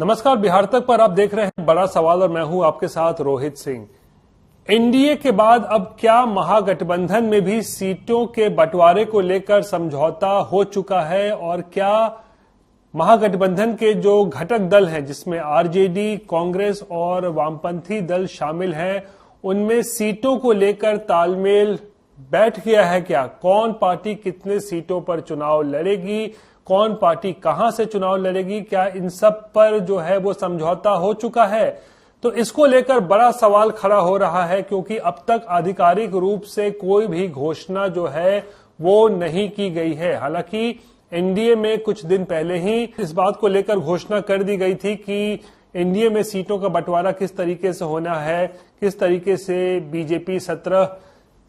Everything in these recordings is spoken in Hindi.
नमस्कार, बिहार तक पर आप देख रहे हैं बड़ा सवाल और मैं हूं आपके साथ रोहित सिंह। एनडीए के बाद अब क्या महागठबंधन में भी सीटों के बंटवारे को लेकर समझौता हो चुका है और क्या महागठबंधन के जो घटक दल हैं जिसमें आरजेडी, कांग्रेस और वामपंथी दल शामिल हैं उनमें सीटों को लेकर तालमेल बैठ गया है क्या? कौन पार्टी कितने सीटों पर चुनाव लड़ेगी, कौन पार्टी कहां से चुनाव लड़ेगी, क्या इन सब पर जो है वो समझौता हो चुका है? तो इसको लेकर बड़ा सवाल खड़ा हो रहा है क्योंकि अब तक आधिकारिक रूप से कोई भी घोषणा जो है वो नहीं की गई है। हालांकि एनडीए में कुछ दिन पहले ही इस बात को लेकर घोषणा कर दी गई थी कि एनडीए में सीटों का बंटवारा किस तरीके से होना है, किस तरीके से बीजेपी 17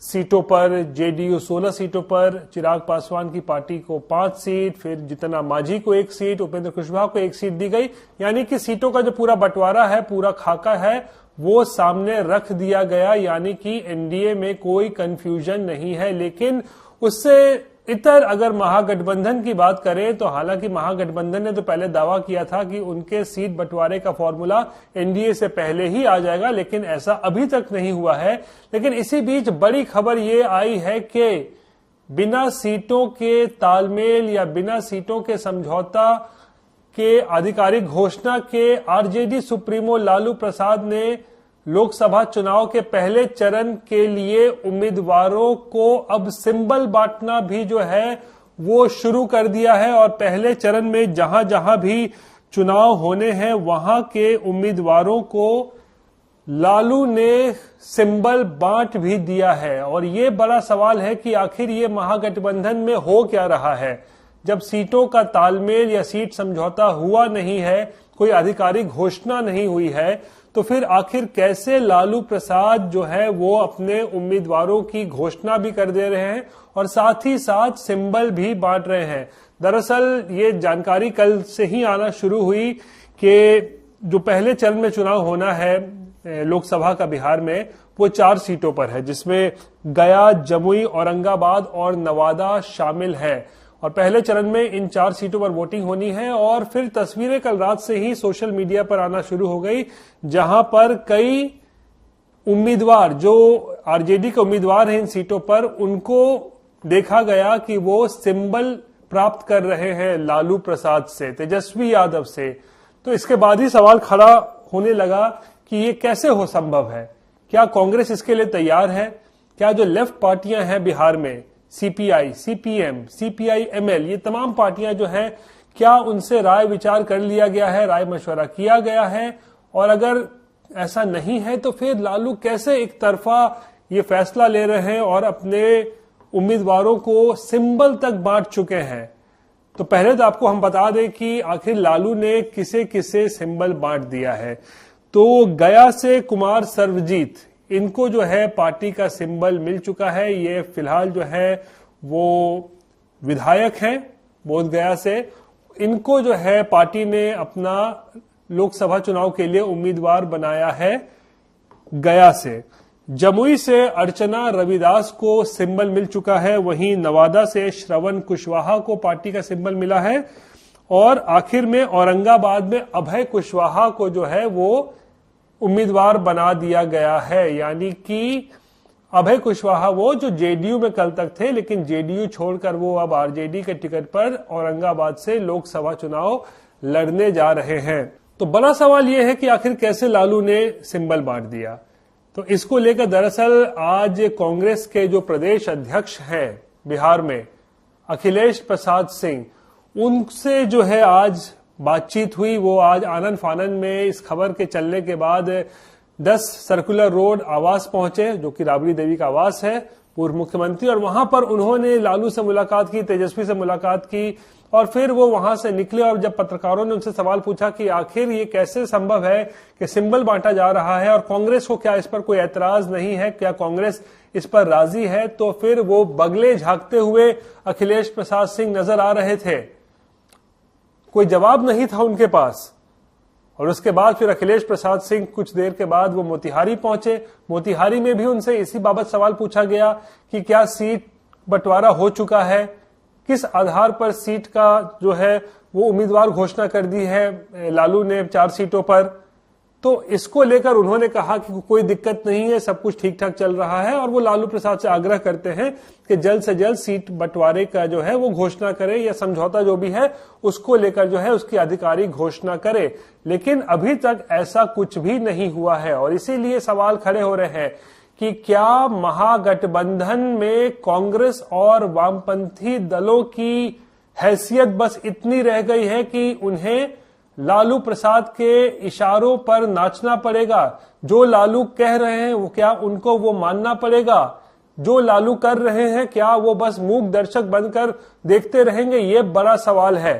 सीटों पर, जेडीयू 16 सीटों पर, चिराग पासवान की पार्टी को 5 सीट, फिर जितना मांझी को 1 सीट, उपेंद्र कुशवाहा को 1 सीट दी गई। यानी कि सीटों का जो पूरा बंटवारा है, पूरा खाका है, वो सामने रख दिया गया। यानी कि एनडीए में कोई कंफ्यूजन नहीं है। लेकिन उससे इतर अगर महागठबंधन की बात करें तो हालांकि महागठबंधन ने तो पहले दावा किया था कि उनके सीट बंटवारे का फॉर्मूला एनडीए से पहले ही आ जाएगा, लेकिन ऐसा अभी तक नहीं हुआ है। लेकिन इसी बीच बड़ी खबर ये आई है कि बिना सीटों के तालमेल या बिना सीटों के समझौता के आधिकारिक घोषणा के आरजेडी सुप्रीमो लालू प्रसाद ने लोकसभा चुनाव के पहले चरण के लिए उम्मीदवारों को अब सिंबल बांटना भी जो है वो शुरू कर दिया है। और पहले चरण में जहां जहां भी चुनाव होने हैं वहां के उम्मीदवारों को लालू ने सिंबल बांट भी दिया है। और ये बड़ा सवाल है कि आखिर ये महागठबंधन में हो क्या रहा है। जब सीटों का तालमेल या सीट समझौता हुआ नहीं है, कोई आधिकारिक घोषणा नहीं हुई है, तो फिर आखिर कैसे लालू प्रसाद जो है वो अपने उम्मीदवारों की घोषणा भी कर दे रहे हैं और साथ ही साथ सिंबल भी बांट रहे हैं। दरअसल ये जानकारी कल से ही आना शुरू हुई कि जो पहले चरण में चुनाव होना है लोकसभा का बिहार में, वो 4 सीटों पर है, जिसमें गया, जमुई, औरंगाबाद और नवादा शामिल है। और पहले चरण में इन 4 सीटों पर वोटिंग होनी है। और फिर तस्वीरें कल रात से ही सोशल मीडिया पर आना शुरू हो गई, जहां पर कई उम्मीदवार जो आरजेडी के उम्मीदवार हैं इन सीटों पर, उनको देखा गया कि वो सिंबल प्राप्त कर रहे हैं लालू प्रसाद से, तेजस्वी यादव से। तो इसके बाद ही सवाल खड़ा होने लगा कि ये कैसे हो संभव है? क्या कांग्रेस इसके लिए तैयार है? क्या जो लेफ्ट पार्टियां हैं बिहार में, सीपीआई, सीपीएम, सीपीआई-एमएल, ये तमाम पार्टियां जो हैं, क्या उनसे राय विचार कर लिया गया है, राय मशवरा किया गया है? और अगर ऐसा नहीं है तो फिर लालू कैसे एक तरफा ये फैसला ले रहे हैं और अपने उम्मीदवारों को सिंबल तक बांट चुके हैं? तो पहले तो आपको हम बता दें कि आखिर लालू ने किसे किसे सिंबल बांट दिया है। तो गया से कुमार सर्वजीत, इनको जो है पार्टी का सिंबल मिल चुका है। ये फिलहाल जो है वो विधायक हैं बोधगया से। इनको जो है पार्टी ने अपना लोकसभा चुनाव के लिए उम्मीदवार बनाया है गया से। जमुई से अर्चना रविदास को सिंबल मिल चुका है। वहीं नवादा से श्रवण कुशवाहा को पार्टी का सिंबल मिला है। और आखिर में औरंगाबाद में अभय कुशवाहा को जो है वो उम्मीदवार बना दिया गया है। यानी कि अभय कुशवाहा वो जो जेडीयू में कल तक थे, लेकिन जेडीयू छोड़कर वो अब आरजेडी के टिकट पर औरंगाबाद से लोकसभा चुनाव लड़ने जा रहे हैं। तो बड़ा सवाल ये है कि आखिर कैसे लालू ने सिंबल बांट दिया। तो इसको लेकर दरअसल आज कांग्रेस के जो प्रदेश अध्यक्ष हैं बिहार में, अखिलेश प्रसाद सिंह, उनसे जो है आज बातचीत हुई। वो आज आनन फानन में इस खबर के चलने के बाद 10 सर्कुलर रोड आवास पहुंचे, जो कि राबड़ी देवी का आवास है, पूर्व मुख्यमंत्री। और वहां पर उन्होंने लालू से मुलाकात की, तेजस्वी से मुलाकात की और फिर वो वहां से निकले। और जब पत्रकारों ने उनसे सवाल पूछा कि आखिर ये कैसे संभव है कि सिंबल बांटा जा रहा है और कांग्रेस को क्या इस पर कोई ऐतराज नहीं है, क्या कांग्रेस इस पर राजी है, तो फिर वो बगले झांकते हुए अखिलेश प्रसाद सिंह नजर आ रहे थे। कोई जवाब नहीं था उनके पास। और उसके बाद फिर अखिलेश प्रसाद सिंह कुछ देर के बाद वो मोतिहारी पहुंचे। मोतिहारी में भी उनसे इसी बाबत सवाल पूछा गया कि क्या सीट बंटवारा हो चुका है, किस आधार पर सीट का जो है वो उम्मीदवार घोषणा कर दी है लालू ने 4 सीटों पर। तो इसको लेकर उन्होंने कहा कि कोई दिक्कत नहीं है, सब कुछ ठीक ठाक चल रहा है, और वो लालू प्रसाद से आग्रह करते हैं कि जल्द से जल्द सीट बंटवारे का जो है वो घोषणा करे, या समझौता जो भी है उसको लेकर जो है उसकी आधिकारिक घोषणा करे। लेकिन अभी तक ऐसा कुछ भी नहीं हुआ है, और इसीलिए सवाल खड़े हो रहे हैं कि क्या महागठबंधन में कांग्रेस और वामपंथी दलों की हैसियत बस इतनी रह गई है कि उन्हें लालू प्रसाद के इशारों पर नाचना पड़ेगा? जो लालू कह रहे हैं वो क्या उनको वो मानना पड़ेगा? जो लालू कर रहे हैं क्या वो बस मूक दर्शक बनकर देखते रहेंगे? ये बड़ा सवाल है।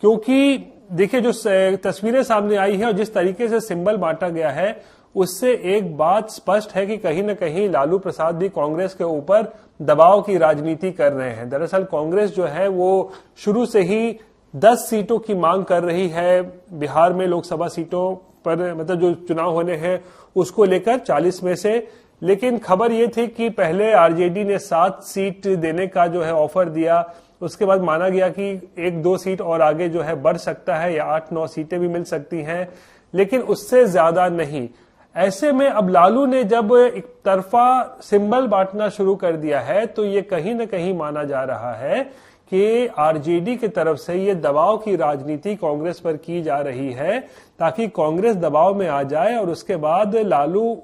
क्योंकि देखिए, जो तस्वीरें सामने आई है और जिस तरीके से सिंबल बांटा गया है, उससे एक बात स्पष्ट है कि कहीं न कहीं लालू प्रसाद भी कांग्रेस के ऊपर दबाव की राजनीति कर रहे हैं। दरअसल कांग्रेस जो है वो शुरू से ही 10 सीटों की मांग कर रही है बिहार में लोकसभा सीटों पर, मतलब जो चुनाव होने हैं उसको लेकर 40 में से। लेकिन खबर ये थी कि पहले आरजेडी ने 7 सीट देने का जो है ऑफर दिया, उसके बाद माना गया कि 1-2 सीट और आगे जो है बढ़ सकता है, या 8-9 सीटें भी मिल सकती हैं, लेकिन उससे ज्यादा नहीं। ऐसे में अब लालू ने जब एक तरफा सिंबल बांटना शुरू कर दिया है, तो ये कहीं न कहीं माना जा रहा है कि आरजेडी की तरफ से ये दबाव की राजनीति कांग्रेस पर की जा रही है, ताकि कांग्रेस दबाव में आ जाए और उसके बाद लालू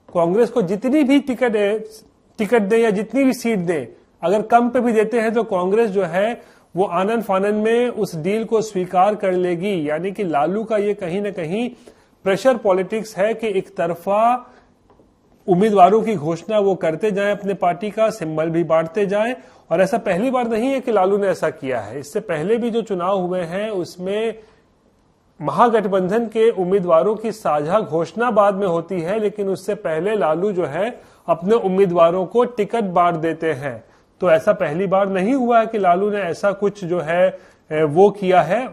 कांग्रेस को जितनी भी टिकट दे या जितनी भी सीट दे, अगर कम पे भी देते हैं तो कांग्रेस जो है वो आनन फानन में उस डील को स्वीकार कर लेगी। यानी कि लालू का ये कहीं न कहीं प्रेशर पॉलिटिक्स है कि एक तरफा उम्मीदवारों की घोषणा वो करते जाएं, अपने पार्टी का सिंबल भी बांटते जाएं। और ऐसा पहली बार नहीं है कि लालू ने ऐसा किया है। इससे पहले भी जो चुनाव हुए हैं उसमें महागठबंधन के उम्मीदवारों की साझा घोषणा बाद में होती है, लेकिन उससे पहले लालू जो है अपने उम्मीदवारों को टिकट बांट देते हैं। तो ऐसा पहली बार नहीं हुआ है कि लालू ने ऐसा कुछ जो है वो किया है।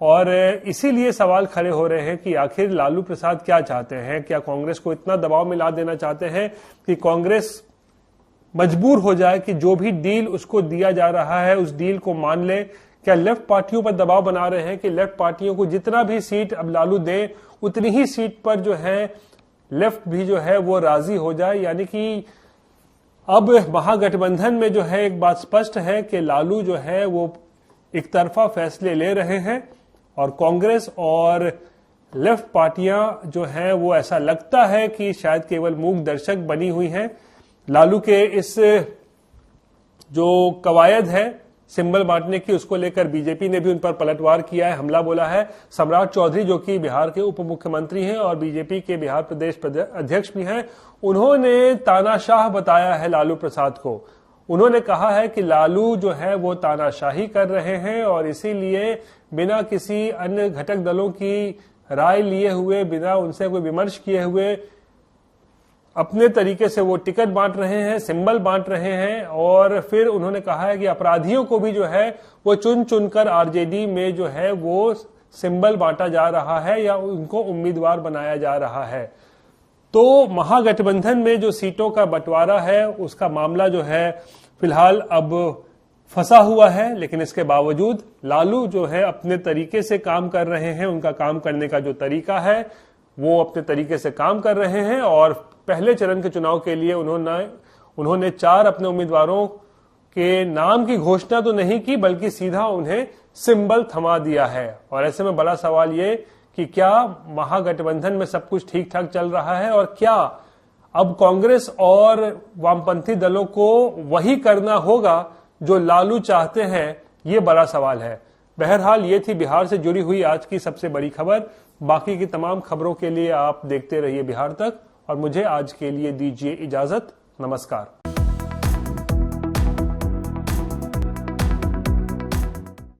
और इसीलिए सवाल खड़े हो रहे हैं कि आखिर लालू प्रसाद क्या चाहते हैं? क्या कांग्रेस को इतना दबाव में ला देना चाहते हैं कि कांग्रेस मजबूर हो जाए कि जो भी डील उसको दिया जा रहा है उस डील को मान ले? क्या लेफ्ट पार्टियों पर दबाव बना रहे हैं कि लेफ्ट पार्टियों को जितना भी सीट अब लालू दे उतनी ही सीट पर जो है लेफ्ट भी जो है वो राजी हो जाए? यानी कि अब महागठबंधन में जो है एक बात स्पष्ट है कि लालू जो है वो एक तरफा फैसले ले रहे हैं, और कांग्रेस और लेफ्ट पार्टियां जो हैं वो ऐसा लगता है कि शायद केवल मूक दर्शक बनी हुई हैं। लालू के इस जो कवायद है सिंबल बांटने की, उसको लेकर बीजेपी ने भी उन पर पलटवार किया है, हमला बोला है। सम्राट चौधरी जो कि बिहार के उप मुख्यमंत्री हैं और बीजेपी के बिहार प्रदेश अध्यक्ष भी हैं, उन्होंने तानाशाह बताया है लालू प्रसाद को। उन्होंने कहा है कि लालू जो है वो तानाशाही कर रहे हैं, और इसीलिए बिना किसी अन्य घटक दलों की राय लिए हुए, बिना उनसे कोई विमर्श किए हुए अपने तरीके से वो टिकट बांट रहे हैं, सिंबल बांट रहे हैं। और फिर उन्होंने कहा है कि अपराधियों को भी जो है वो चुन चुनकर आरजेडी में जो है वो सिंबल बांटा जा रहा है या उनको उम्मीदवार बनाया जा रहा है। तो महागठबंधन में जो सीटों का बंटवारा है उसका मामला जो है फिलहाल अब फंसा हुआ है, लेकिन इसके बावजूद लालू जो है अपने तरीके से काम कर रहे हैं। उनका काम करने का जो तरीका है वो अपने तरीके से काम कर रहे हैं, और पहले चरण के चुनाव के लिए उन्होंने 4 अपने उम्मीदवारों के नाम की घोषणा तो नहीं की, बल्कि सीधा उन्हें सिंबल थमा दिया है। और ऐसे में बड़ा सवाल ये कि क्या महागठबंधन में सब कुछ ठीक ठाक चल रहा है, और क्या अब कांग्रेस और वामपंथी दलों को वही करना होगा जो लालू चाहते हैं? ये बड़ा सवाल है। बहरहाल ये थी बिहार से जुड़ी हुई आज की सबसे बड़ी खबर। बाकी की तमाम खबरों के लिए आप देखते रहिए बिहार तक, और मुझे आज के लिए दीजिए इजाजत। नमस्कार।